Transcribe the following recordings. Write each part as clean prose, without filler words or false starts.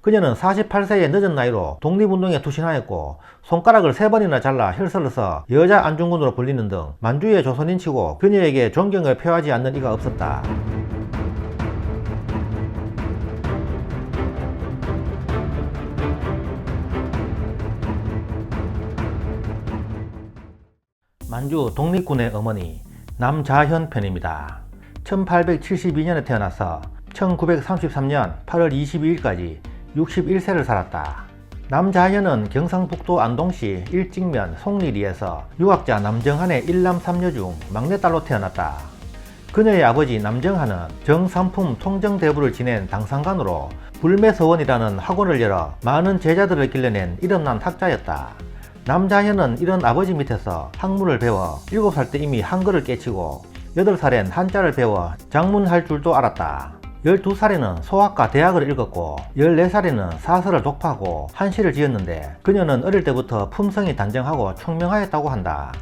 그녀는 48세의 늦은 나이로 독립운동에 투신하였고 손가락을 3번이나 잘라 혈서를 써 여자 안중근으로 불리는 등 만주의 조선인치고 그녀에게 존경을 표하지 않는 이가 없었다. 만주 독립군의 어머니 남자현 편입니다. 1872년에 태어나서 1933년 8월 22일까지 61세를 살았다. 남자현은 경상북도 안동시 일직면 송리리에서 유학자 남정한의 1남 3녀 중 막내딸로 태어났다. 그녀의 아버지 남정한은 정삼품 통정대부를 지낸 당상관으로 불매서원이라는 학원을 열어 많은 제자들을 길러낸 이름난 학자였다. 남자현은 이런 아버지 밑에서 학문을 배워 7살 때 이미 한글을 깨치고 8살엔 한자를 배워 작문할 줄도 알았다. 12살에는 소학과 대학을 읽었고 14살에는 사서를 독파하고 한시를 지었는데 그녀는 어릴 때부터 품성이 단정하고 총명하였다고 한다.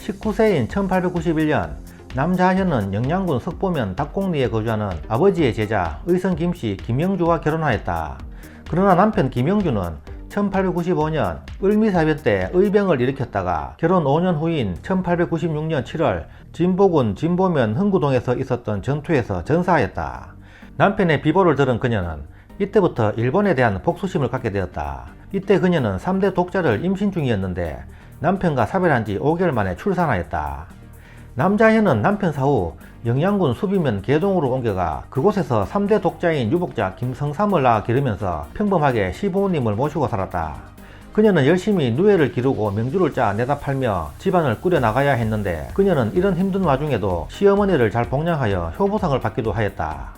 19세인 1891년 남자현은 영양군 석보면 닭곡리에 거주하는 아버지의 제자 의성 김씨 김영주와 결혼하였다. 그러나 남편 김영주는 1895년 을미사변 때 의병을 일으켰다가 결혼 5년 후인 1896년 7월 진보군 진보면 흥구동에서 있었던 전투에서 전사하였다. 남편의 비보를 들은 그녀는 이때부터 일본에 대한 복수심을 갖게 되었다. 이때 그녀는 3대 독자를 임신 중이었는데 남편과 사별한 지 5개월 만에 출산하였다. 남자현은 남편 사후 영양군 수비면 계동으로 옮겨가 그곳에서 3대 독자인 유복자 김성삼을 낳아 기르면서 평범하게 시부모님을 모시고 살았다. 그녀는 열심히 누에를 기르고 명주를 짜 내다 팔며 집안을 꾸려나가야 했는데 그녀는 이런 힘든 와중에도 시어머니를 잘 복양하여 효부상을 받기도 하였다.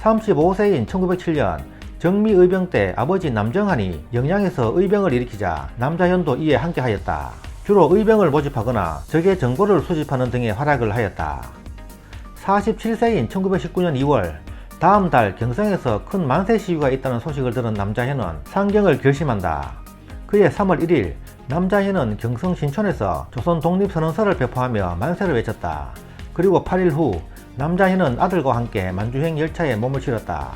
35세인 1907년 정미의병 때 아버지 남정한이 영양에서 의병을 일으키자 남자현도 이에 함께하였다. 주로 의병을 모집하거나 적의 정보를 수집하는 등의 활약을 하였다. 47세인 1919년 2월 다음 달 경성에서 큰 만세 시위가 있다는 소식을 들은 남자현은 상경을 결심한다. 그해 3월 1일 남자현은 경성 신촌에서 조선 독립선언서를 배포하며 만세를 외쳤다. 그리고 8일 후 남자현은 아들과 함께 만주행 열차에 몸을 실었다.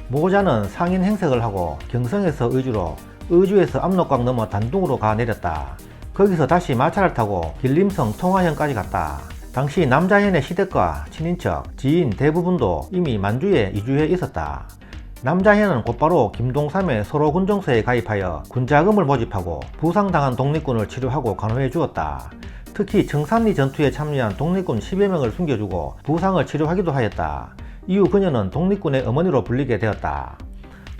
모자는 상인 행색을 하고 경성에서 의주로, 의주에서 압록강 넘어 단둥으로 가 내렸다. 거기서 다시 마차를 타고 길림성 통화현까지 갔다. 당시 남자현의 시댁과 친인척, 지인 대부분도 이미 만주에 이주해 있었다. 남자현은 곧바로 김동삼의 서로군정서에 가입하여 군자금을 모집하고 부상당한 독립군을 치료하고 간호해 주었다. 특히 청산리 전투에 참여한 독립군 10여 명을 숨겨주고 부상을 치료하기도 하였다. 이후 그녀는 독립군의 어머니로 불리게 되었다.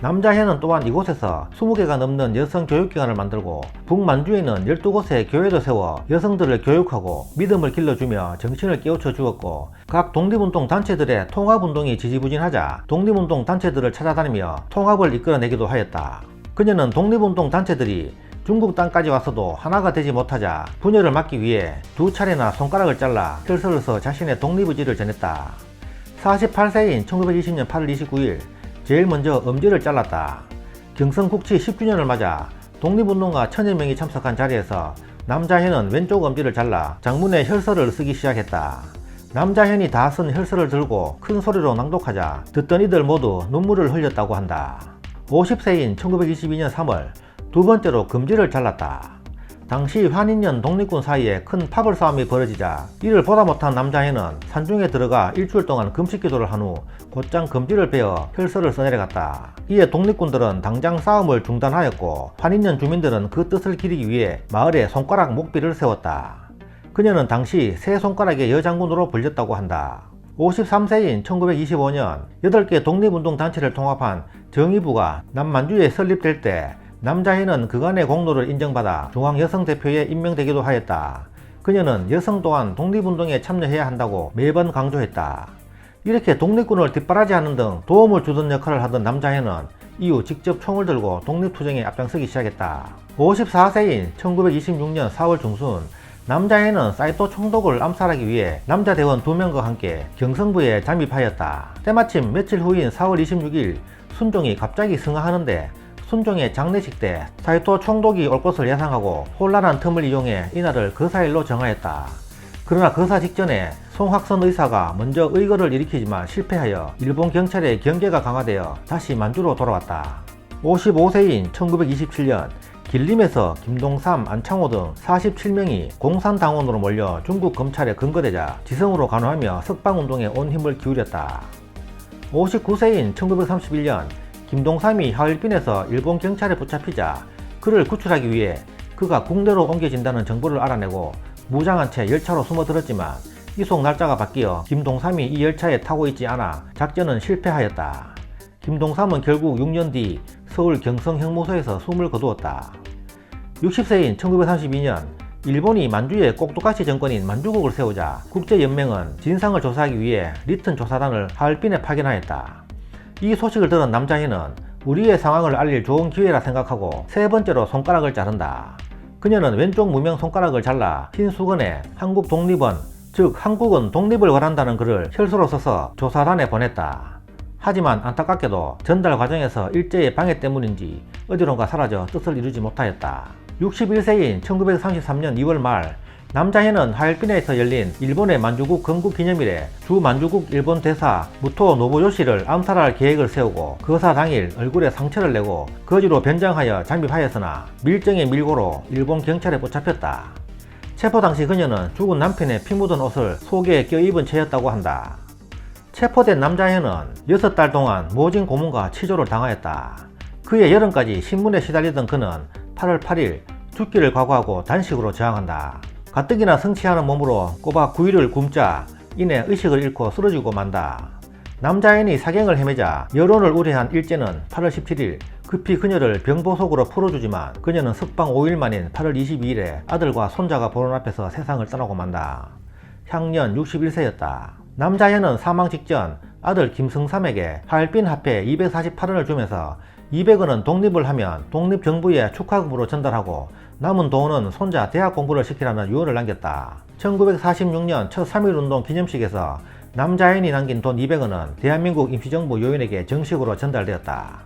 남자현은 또한 이곳에서 20개가 넘는 여성 교육기관을 만들고 북만주에는 12곳의 교회도 세워 여성들을 교육하고 믿음을 길러주며 정신을 깨우쳐 주었고 각 독립운동 단체들의 통합운동이 지지부진하자 독립운동 단체들을 찾아다니며 통합을 이끌어내기도 하였다. 그녀는 독립운동 단체들이 중국 땅까지 왔어도 하나가 되지 못하자 분열을 막기 위해 2차례나 손가락을 잘라 혈서를 써 자신의 독립의지를 전했다. 48세인 1920년 8월 29일 제일 먼저 엄지를 잘랐다. 경성국치 10주년을 맞아 독립운동가 1000여 명이 참석한 자리에서 남자현은 왼쪽 엄지를 잘라 장문의 혈서를 쓰기 시작했다. 남자현이 다 쓴 혈서를 들고 큰 소리로 낭독하자 듣던 이들 모두 눈물을 흘렸다고 한다. 50세인 1922년 3월 두 번째로 금지를 잘랐다. 당시 환인년 독립군 사이에 큰 파벌 싸움이 벌어지자 이를 보다 못한 남자현은 산중에 들어가 일주일 동안 금식기도를 한 후 곧장 금지를 베어 혈서를 써내려갔다. 이에 독립군들은 당장 싸움을 중단하였고 환인년 주민들은 그 뜻을 기리기 위해 마을에 손가락 목비를 세웠다. 그녀는 당시 세 손가락의 여장군으로 불렸다고 한다. 53세인 1925년 8개 독립운동 단체를 통합한 정의부가 남만주에 설립될 때 남자현은 그간의 공로를 인정받아 중앙여성대표에 임명되기도 하였다. 그녀는 여성 또한 독립운동에 참여해야 한다고 매번 강조했다. 이렇게 독립군을 뒷바라지하는 등 도움을 주던 역할을 하던 남자현은 이후 직접 총을 들고 독립투쟁에 앞장서기 시작했다. 54세인 1926년 4월 중순 남자현은 사이토 총독을 암살하기 위해 남자대원 2명과 함께 경성부에 잠입하였다. 때마침 며칠 후인 4월 26일 순종이 갑자기 승하하는데 순종의 장례식 때 사이토 총독이 올 것을 예상하고 혼란한 틈을 이용해 이날을 거사일로 정하였다. 그러나 거사 직전에 송학선 의사가 먼저 의거를 일으키지만 실패하여 일본 경찰의 경계가 강화되어 다시 만주로 돌아왔다. 55세인 1927년 길림에서 김동삼, 안창호 등 47명이 공산당원으로 몰려 중국 검찰에 근거되자 지성으로 간호하며 석방운동에 온 힘을 기울였다. 59세인 1931년 김동삼이 하얼빈에서 일본 경찰에 붙잡히자 그를 구출하기 위해 그가 국내로 옮겨진다는 정보를 알아내고 무장한 채 열차로 숨어들었지만 이송 날짜가 바뀌어 김동삼이 이 열차에 타고 있지 않아 작전은 실패하였다. 김동삼은 결국 6년 뒤 서울 경성형무소에서 숨을 거두었다. 60세인 1932년 일본이 만주에 꼭두가시 정권인 만주국을 세우자 국제연맹은 진상을 조사하기 위해 리튼 조사단을 하얼빈에 파견하였다. 이 소식을 들은 남자희는 우리의 상황을 알릴 좋은 기회라 생각하고 세 번째로 손가락을 자른다. 그녀는 왼쪽 무명 손가락을 잘라 신수건에 한국 독립은, 즉 한국은 독립을 원한다는 글을 혈서로 써서 조사단에 보냈다. 하지만 안타깝게도 전달 과정에서 일제의 방해 때문인지 어디론가 사라져 뜻을 이루지 못하였다. 61세인 1933년 2월 말 남자희는 하얼빈에서 열린 일본의 만주국 건국기념일에 주 만주국 일본 대사 무토 노부요시를 암살할 계획을 세우고 거사 당일 얼굴에 상처를 내고 거지로 변장하여 잠입하였으나 밀정의 밀고로 일본 경찰에 붙잡혔다. 체포 당시 그녀는 죽은 남편의 피 묻은 옷을 속에 껴입은 채였다고 한다. 체포된 남자희는 6달 동안 모진 고문과 치조를 당하였다. 그해 여름까지 신문에 시달리던 그는 8월 8일 죽기를 각오하고 단식으로 저항한다. 가뜩이나 성취하는 몸으로 꼬박 9일을 굶자 이내 의식을 잃고 쓰러지고 만다. 남자인이 사경을 헤매자 여론을 우려한 일제는 8월 17일 급히 그녀를 병보석으로 풀어주지만 그녀는 석방 5일 만인 8월 22일에 아들과 손자가 보는 앞에서 세상을 떠나고 만다. 향년 61세였다. 남자현은 사망 직전 아들 김승삼에게 하얼빈 화폐 248원을 주면서 200원은 독립을 하면 독립정부에 축하금으로 전달하고 남은 돈은 손자 대학 공부를 시키라는 유언을 남겼다. 1946년 첫 3.1운동 기념식에서 남자현이 남긴 돈 200원은 대한민국 임시정부 요인에게 정식으로 전달되었다.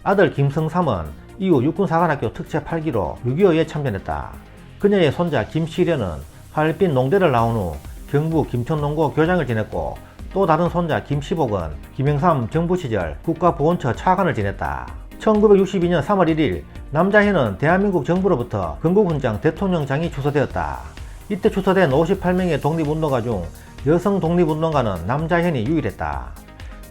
아들 김승삼은 이후 육군사관학교 특채 8기로 6.25에 참전했다. 그녀의 손자 김시련은 하얼빈 농대를 나온 후 경북 김천농고 교장을 지냈고 또 다른 손자 김시복은 김영삼 정부 시절 국가보훈처 차관을 지냈다. 1962년 3월 1일 남자희는 대한민국 정부로부터 건국훈장 대통령장이 추서되었다. 이때 추서된 58명의 독립운동가 중 여성 독립운동가는 남자현이 유일했다.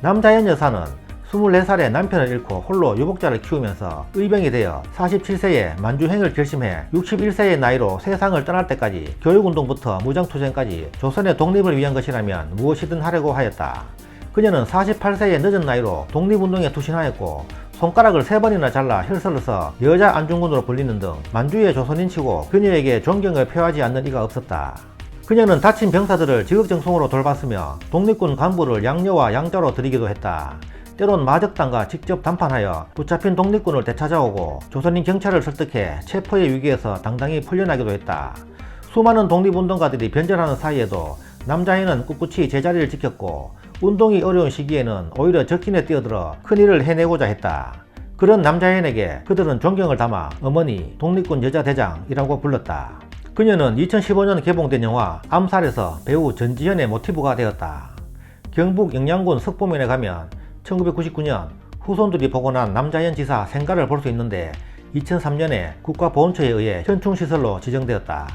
남자현 여사는 24살에 남편을 잃고 홀로 유복자를 키우면서 의병이 되어 47세에 만주행을 결심해 61세의 나이로 세상을 떠날 때까지 교육운동부터 무장투쟁까지 조선의 독립을 위한 것이라면 무엇이든 하려고 하였다. 그녀는 48세의 늦은 나이로 독립운동에 투신하였고 손가락을 3번이나 잘라 혈서를 써 여자 안중근으로 불리는 등 만주의 조선인치고 그녀에게 존경을 표하지 않는 이가 없었다. 그녀는 다친 병사들을 지극정성으로 돌봤으며 독립군 간부를 양녀와 양자로 들이기도 했다. 때론 마적당과 직접 담판하여 붙잡힌 독립군을 되찾아오고 조선인 경찰을 설득해 체포의 위기에서 당당히 풀려나기도 했다. 수많은 독립운동가들이 변절하는 사이에도 남자희는 꿋꿋이 제자리를 지켰고 운동이 어려운 시기에는 오히려 적진에 뛰어들어 큰일을 해내고자 했다. 그런 남자희에게 그들은 존경을 담아 어머니 독립군 여자대장이라고 불렀다. 그녀는 2015년 개봉된 영화 암살에서 배우 전지현의 모티브가 되었다. 경북 영양군 석보면에 가면 1999년 후손들이 복원한 남자현 지사 생가를 볼 수 있는데 2003년에 국가보훈처에 의해 현충시설로 지정되었다.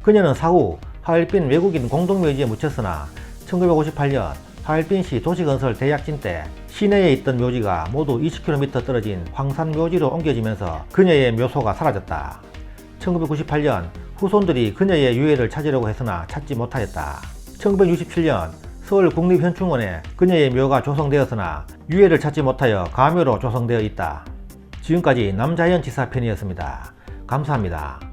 그녀는 사후 하얼빈 외국인 공동묘지에 묻혔으나 1958년 하얼빈시 도시건설 대약진 때 시내에 있던 묘지가 모두 20km 떨어진 황산묘지로 옮겨지면서 그녀의 묘소가 사라졌다. 1998년 후손들이 그녀의 유해를 찾으려고 했으나 찾지 못하였다. 1967년 서울 국립현충원에 그녀의 묘가 조성되었으나 유해를 찾지 못하여 가묘로 조성되어 있다. 지금까지 남자현 지사 편이었습니다. 감사합니다.